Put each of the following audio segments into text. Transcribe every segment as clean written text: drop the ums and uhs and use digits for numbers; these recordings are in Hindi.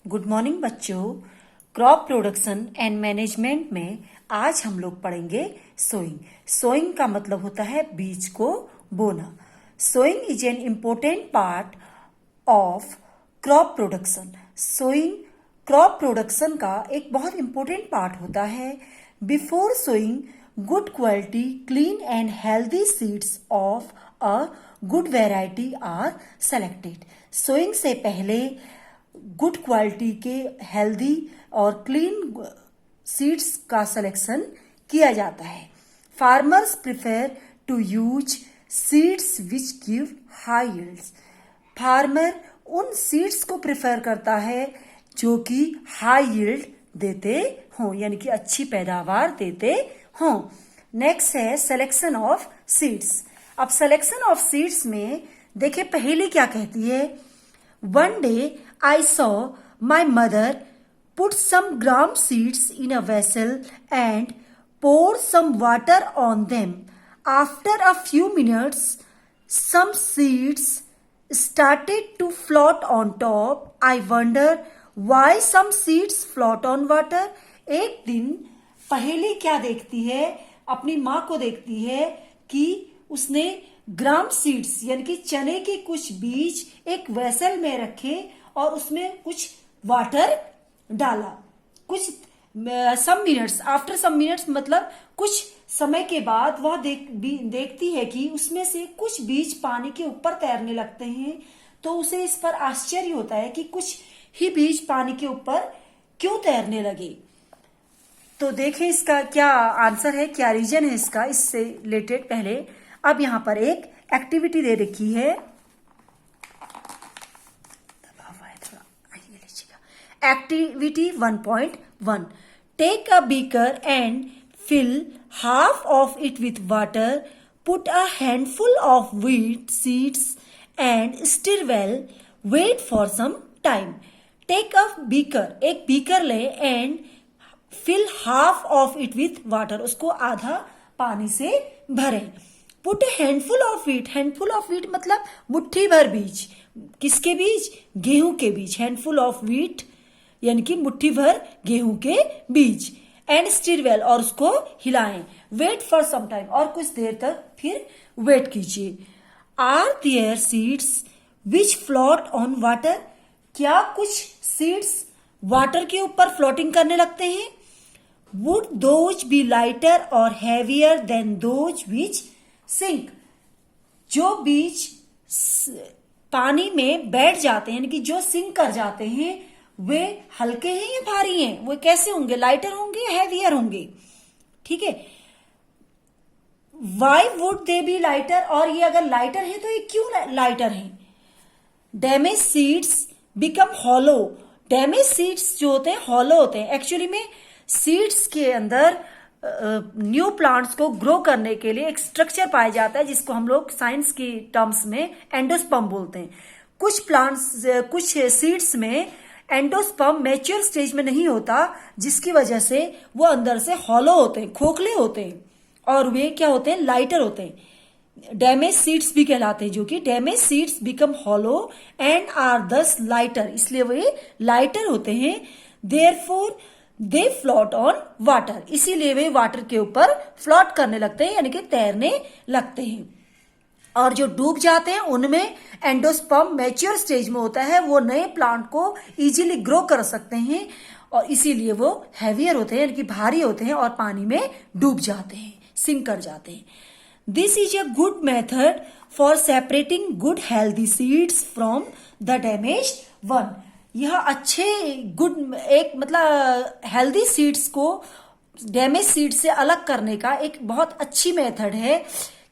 गुड मॉर्निंग बच्चों। क्रॉप प्रोडक्शन एंड मैनेजमेंट में आज हम लोग पढ़ेंगे सोइंग। सोइंग का मतलब होता है बीज को बोना। Sowing is an important part of crop production. Sowing crop production का एक बहुत इम्पोर्टेंट पार्ट होता है। Before sowing good quality clean and healthy seeds of a good variety are selected. Sowing से पहले गुड क्वालिटी के हेल्दी और क्लीन सीड्स का सिलेक्शन किया जाता है। Farmers prefer to use seeds which give high yields. Farmer उन सीड्स को प्रिफर करता है जो कि हाई यील्ड देते हों, यानी कि अच्छी पैदावार देते हों। नेक्स्ट है सिलेक्शन ऑफ सीड्स। अब सिलेक्शन ऑफ सीड्स में देखिए पहली क्या कहती है। One day I saw my mother put some gram seeds in a vessel and pour some water on them. After a few minutes, some seeds started to float on top. I wonder why some seeds float on water. एक दिन पहेली क्या देखती है, अपनी माँ को देखती है कि उसने ग्राम सीड्स यानी कि चने के कुछ बीज एक वेसल में रखे और उसमें कुछ वाटर डाला। कुछ some minutes after some minutes मतलब कुछ समय के बाद वह देखती है कि उसमें से कुछ बीज पानी के ऊपर तैरने लगते हैं। तो उसे इस पर आश्चर्य होता है कि कुछ ही बीज पानी के ऊपर क्यों तैरने लगे। तो देखें इसका क्या आंसर है, क्या रीजन है इसका। इससे रिलेटेड पहले अब यहां पर एक एक्टिविटी दे रखी है। Activity 1.1 take a beaker and fill half of it with water, put a handful of wheat seeds and stir well, wait for some time. Take a beaker, एक बीकर ले and fill half of it with water, उसको आधा पानी से भरें। Put a handful of wheat, handful of wheat मतलब मुट्ठी भर बीज। किसके बीज? गेहूं के बीज। हैंडफुल ऑफ व्हीट यानी कि मुट्ठी भर गेहूं के बीज। एंड स्टिर वेल, और उसको हिलाएं। वेट फॉर सम टाइम, और कुछ देर तक फिर वेट कीजिए। Are there seeds which float on water, क्या कुछ सीड्स वाटर के ऊपर फ्लोटिंग करने लगते हैं। वुड दोज बी लाइटर और heavier than those which sink, जो बीज पानी में बैठ जाते हैं यानी कि जो सिंक कर जाते हैं वे हल्के हैं या भारी हैं, वो कैसे होंगे, लाइटर होंगे या हैवियर होंगे। ठीक है, why would they B lighter, और ये अगर लाइटर है तो ये क्यों लाइटर है। Damage seeds become hollow, damage seeds जो होते हैं हॉलो होते हैं। एक्चुअली में सीड्स के अंदर न्यू प्लांट्स को ग्रो करने के लिए एक स्ट्रक्चर पाया जाता है जिसको हम लोग साइंस की टर्म्स में एंडोस्पर्म बोलते हैं। कुछ प्लांट्स, कुछ सीड्स में एंडोस्पर्म मैच्योर स्टेज में नहीं होता, जिसकी वजह से वो अंदर से हॉलो होते हैं, खोखले होते हैं, और वे क्या होते हैं, लाइटर होते हैं। डैमेज सीड्स भी कहलाते हैं, जो कि damage seeds become hollow and are thus lighter, इसलिए वे लाइटर होते हैं। Therefore they float on water, इसीलिए वे वाटर के ऊपर फ्लोट करने लगते हैं यानी कि तैरने लगते हैं। और जो डूब जाते हैं उनमें एंडोस्पर्म मैच्योर स्टेज में होता है, वो नए प्लांट को इजीली ग्रो कर सकते हैं और इसीलिए वो हैवियर होते हैं यानी कि भारी होते हैं और पानी में डूब जाते हैं, सिंक कर जाते हैं। This is a good method for separating good healthy seeds from the damaged one. यह अच्छे गुड एक मतलब हेल्दी सीड्स को डैमेज सीड्स से अलग करने का एक बहुत अच्छी मेथड है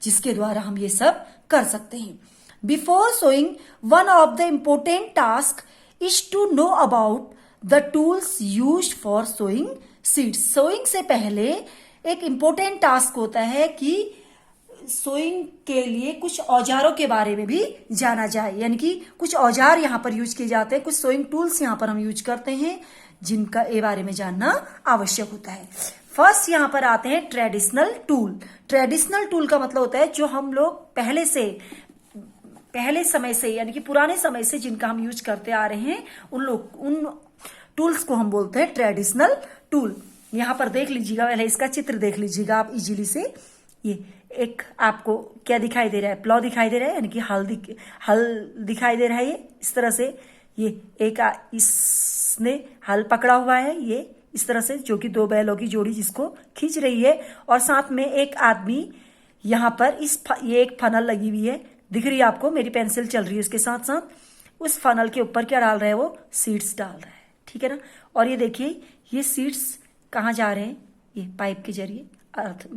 जिसके द्वारा हम ये सब कर सकते हैं। Before sowing one of the important task is to know about the tools used for sowing seeds. Sowing से पहले एक इम्पोर्टेंट टास्क होता है कि सोइंग के लिए कुछ औजारों के बारे में भी जाना जाए, यानी कि कुछ औजार यहाँ पर यूज किए जाते हैं, कुछ सोइंग टूल्स यहाँ पर हम यूज करते हैं जिनका ए बारे में जानना आवश्यक होता है। फर्स्ट यहाँ पर आते हैं ट्रेडिशनल टूल। ट्रेडिशनल टूल का मतलब होता है जो हम लोग पहले समय से यानी कि पुराने समय से जिनका हम यूज करते आ रहे हैं, उन टूल्स को हम बोलते हैं ट्रेडिशनल टूल। यहां पर देख लीजिएगा, पहले इसका चित्र देख लीजिएगा आप इजीली से। ये एक आपको क्या दिखाई दे रहा है, प्लॉ दिखाई दे रहा है, यानी कि हल दिखाई दे रहा है। ये इस तरह से ये एक इसने हल पकड़ा हुआ है, ये इस तरह से, जो कि दो बैलों की जोड़ी जिसको खींच रही है, और साथ में एक आदमी यहाँ पर ये एक फनल लगी हुई है, दिख रही है आपको, मेरी पेंसिल चल रही है उसके साथ साथ। उस फनल के ऊपर क्या डाल रहा है, वो सीड्स डाल रहा है, ठीक है ना। और ये देखिए ये सीड्स कहाँ जा रहे हैं, ये पाइप के जरिए अर्थ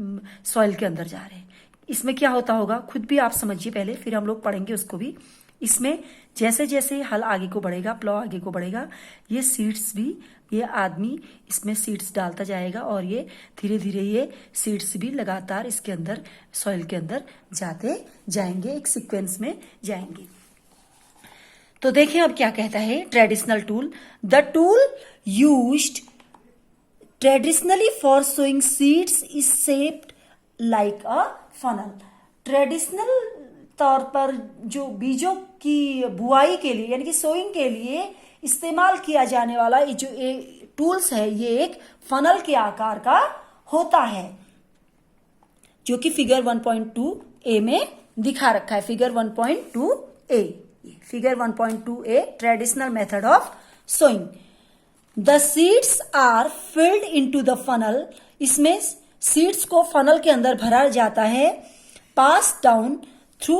सॉइल के अंदर जा रहे हैं। इसमें क्या होता होगा खुद भी आप समझिए पहले, फिर हम लोग पढ़ेंगे उसको भी। इसमें जैसे जैसे हल आगे को बढ़ेगा, प्लॉ आगे को बढ़ेगा, ये सीड्स भी, ये आदमी इसमें सीड्स डालता जाएगा, और ये धीरे धीरे ये सीड्स भी लगातार इसके अंदर सॉइल के अंदर जाते जाएंगे, एक सीक्वेंस में जाएंगे। तो देखें अब क्या कहता है traditional tool. The tool used traditionally for sowing seeds is shaped like a funnel. Traditional तौर पर जो बीजों की बुआई के लिए यानी कि सोइंग के लिए इस्तेमाल किया जाने वाला ये जो टूल्स है, ये एक फनल के आकार का होता है, जो कि फिगर 1.2 ए में दिखा रखा है। Figure 1.2 A, figure 1.2 A, traditional method of sowing. The seeds are filled into the funnel. इसमें सीड्स को फनल के अंदर भरा जाता है। Pass down through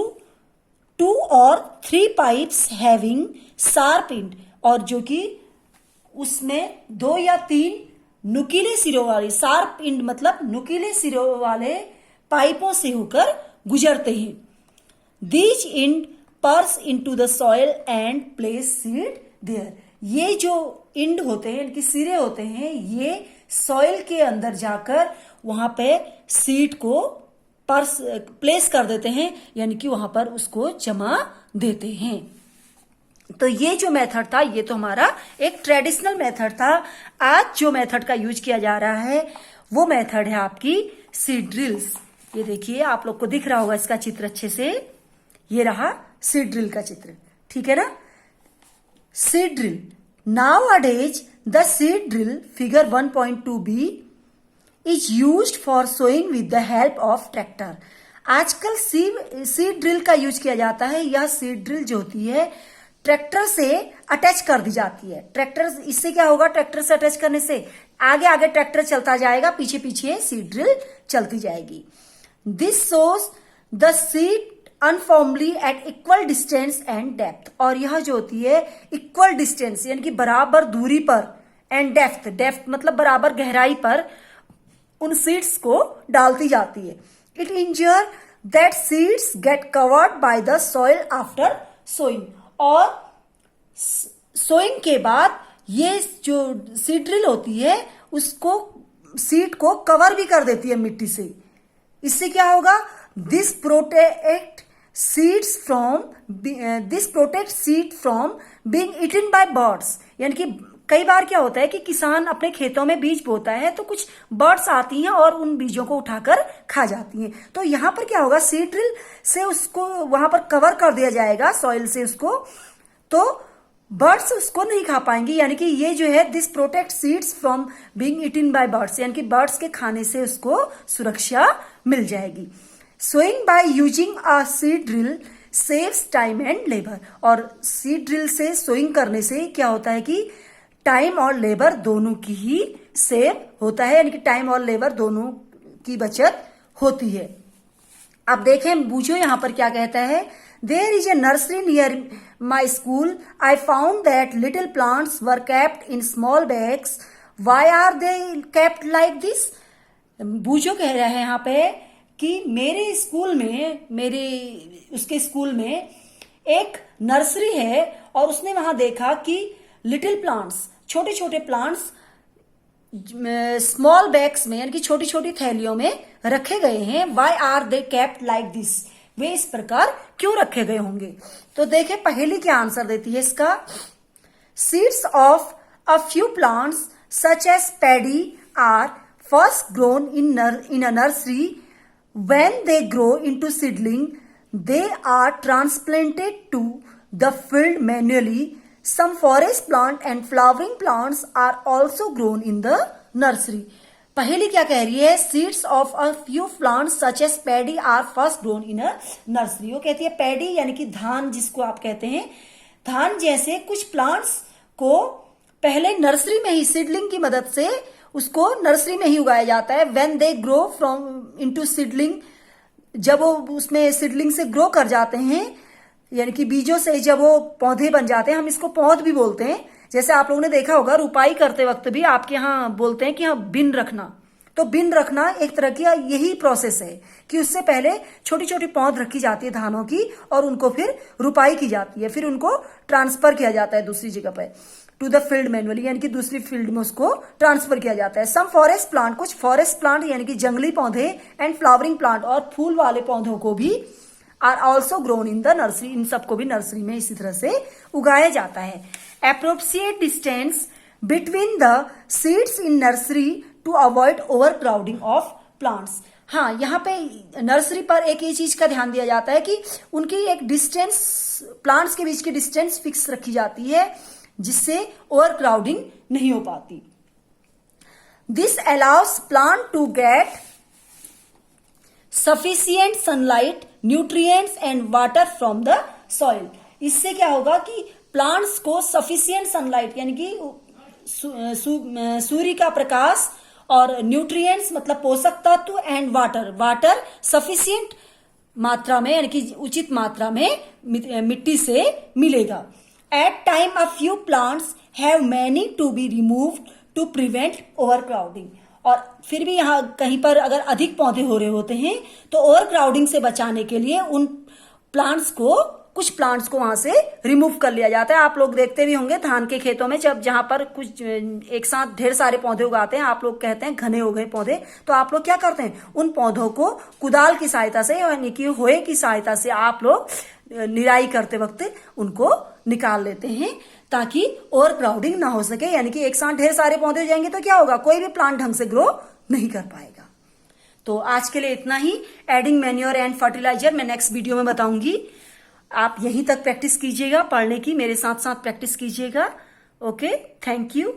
2 or 3 pipes having sharp end, और जो कि उसमें 2 या 3 नुकीले सिरों वाले, शार्प एंड मतलब नुकीले सिरों वाले पाइपों से होकर गुजरते हैं। These end pierce into the soil and place seed there. ये जो इंड होते हैं, इनके सिरे होते हैं, ये सॉइल के अंदर जाकर वहां पे सीड को पर्स प्लेस कर देते हैं, यानी कि वहां पर उसको जमा देते हैं। तो ये जो मेथड था, ये तो हमारा एक ट्रेडिशनल मेथड था। आज जो मेथड का यूज किया जा रहा है वो मेथड है आपकी सीड ड्रिल्स। ये देखिए आप लोग को दिख रहा होगा इसका चित्र अच्छे से, ये रहा सीड ड्रिल का चित्र, ठीक है ना। Seed drill, nowadays the seed drill figure 1.2b is used for sowing with the help of tractor. आजकल सीड ड्रिल का यूज किया जाता है। यह सीड ड्रिल जो होती है ट्रैक्टर से अटैच कर दी जाती है। ट्रैक्टर, इससे क्या होगा, ट्रैक्टर से अटैच करने से आगे आगे ट्रैक्टर चलता जाएगा, पीछे पीछे सीड ड्रिल चलती जाएगी। This shows the seed uniformly at equal distance and depth. और यह जो होती है इक्वल डिस्टेंस यानी कि बराबर दूरी पर, एंड डेप्थ, डेप्थ मतलब बराबर गहराई पर उन सीड्स को डालती जाती है। It ensure that seeds get covered by the soil after sowing. और सोइंग के बाद ये जो सीड ड्रिल होती है उसको, सीड को कवर भी कर देती है मिट्टी से। इससे क्या होगा, this protect seeds from being eaten by birds. यानी कि कई बार क्या होता है कि किसान अपने खेतों में बीज बोता है तो कुछ बर्ड्स आती हैं और उन बीजों को उठाकर खा जाती हैं। तो यहां पर क्या होगा, सीड ड्रिल से उसको वहां पर कवर कर दिया जाएगा सॉइल से उसको, तो बर्ड्स उसको नहीं खा पाएंगे। यानी कि ये जो है this protect seeds from being eaten by birds, यानी कि बर्ड्स के खाने से उसको सुरक्षा मिल जाएगी। Sowing by using a seed drill saves time and labour. और सीड ड्रिल से सोइंग करने से क्या होता है कि टाइम और लेबर दोनों की ही सेव होता है, यानी कि टाइम और लेबर दोनों की बचत होती है। अब देखें बूझो यहां पर क्या कहता है। There is a nursery near my school. I found that little plants were kept in small bags. Why are they kept like this. बूझो कह रहा है यहाँ पे कि मेरे स्कूल में, उसके स्कूल में एक नर्सरी है और उसने वहां देखा कि लिटिल प्लांट्स, छोटे छोटे प्लांट्स स्मॉल बैग्स में यानी कि छोटी छोटी थैलियों में रखे गए हैं। Why are they kept like this, वे इस प्रकार क्यों रखे गए होंगे। तो देखें पहेली क्या आंसर देती है इसका। Seeds of a few plants such as paddy are first grown in a nursery. When they grow into seedling, they are transplanted to the field manually. Some forest plant and flowering plants are also grown in the nursery. पहली क्या कह रही है, seeds of a few plants such as paddy are first grown in a nursery. वो कहती है पैडी यानी कि धान जिसको आप कहते हैं, धान जैसे कुछ प्लांट्स को पहले नर्सरी में ही सीडलिंग की मदद से उसको नर्सरी में ही उगाया जाता है। When they grow from into seedling, जब वो उसमें सीडलिंग से ग्रो कर जाते हैं यानी कि बीजों से जब वो पौधे बन जाते हैं, हम इसको पौध भी बोलते हैं। जैसे आप लोगों ने देखा होगा रुपाई करते वक्त भी आपके यहाँ बोलते हैं कि हाँ बिन रखना, तो बिन रखना एक तरह की यही प्रोसेस है कि उससे पहले छोटी छोटी पौध रखी जाती है धानों की और उनको फिर रुपाई की जाती है, फिर उनको ट्रांसफर किया जाता है दूसरी जगह पे टू द फील्ड मैनुअली, यानी कि दूसरी फील्ड में उसको ट्रांसफर किया जाता है। सम फॉरेस्ट प्लांट, कुछ फॉरेस्ट प्लांट यानी कि जंगली पौधे एंड फ्लावरिंग प्लांट और फूल वाले पौधों को भी are also grown in the nursery, इन सबको भी नर्सरी में इसी तरह से उगाया जाता है। Appropriate distance between the seeds in nursery to avoid overcrowding of plants. हाँ, यहाँ पे नर्सरी पर एक ये चीज का ध्यान दिया जाता है कि उनकी एक डिस्टेंस, प्लांट्स के बीच की डिस्टेंस फिक्स रखी जाती है जिससे ओवर क्राउडिंग नहीं हो पाती। This allows plant to get sufficient sunlight, nutrients and water from the soil. इससे क्या होगा कि प्लांट्स को सफिशियंट सनलाइट यानी कि सूर्य का प्रकाश और न्यूट्रिएंट्स मतलब पोषक तत्व एंड वाटर सफिशियंट मात्रा में यानी कि उचित मात्रा में मिट्टी से मिलेगा। At time a few plants have many to be removed to prevent overcrowding. और फिर भी यहाँ कहीं पर अगर अधिक पौधे हो रहे होते हैं तो ओवर क्राउडिंग से बचाने के लिए उन प्लांट्स को, कुछ प्लांट्स को वहां से रिमूव कर लिया जाता है। आप लोग देखते भी होंगे धान के खेतों में जब जहां पर कुछ एक साथ ढेर सारे पौधे उगाते हैं, आप लोग कहते हैं घने हो गए पौधे, तो आप लोग क्या करते हैं, उन पौधों को कुदाल की सहायता से यानी कि होए की सहायता से आप लोग निराई करते वक्त उनको निकाल लेते हैं ताकि ओवर क्राउडिंग ना हो सके। यानी कि एक साथ ढेर सारे पौधे हो जाएंगे तो क्या होगा, कोई भी प्लांट ढंग से ग्रो नहीं कर पाएगा। तो आज के लिए इतना ही। एडिंग मैन्योर एंड फर्टिलाइजर मैं नेक्स्ट वीडियो में बताऊंगी। आप यहीं तक प्रैक्टिस कीजिएगा, पढ़ने की मेरे साथ साथ प्रैक्टिस कीजिएगा। Okay, thank you.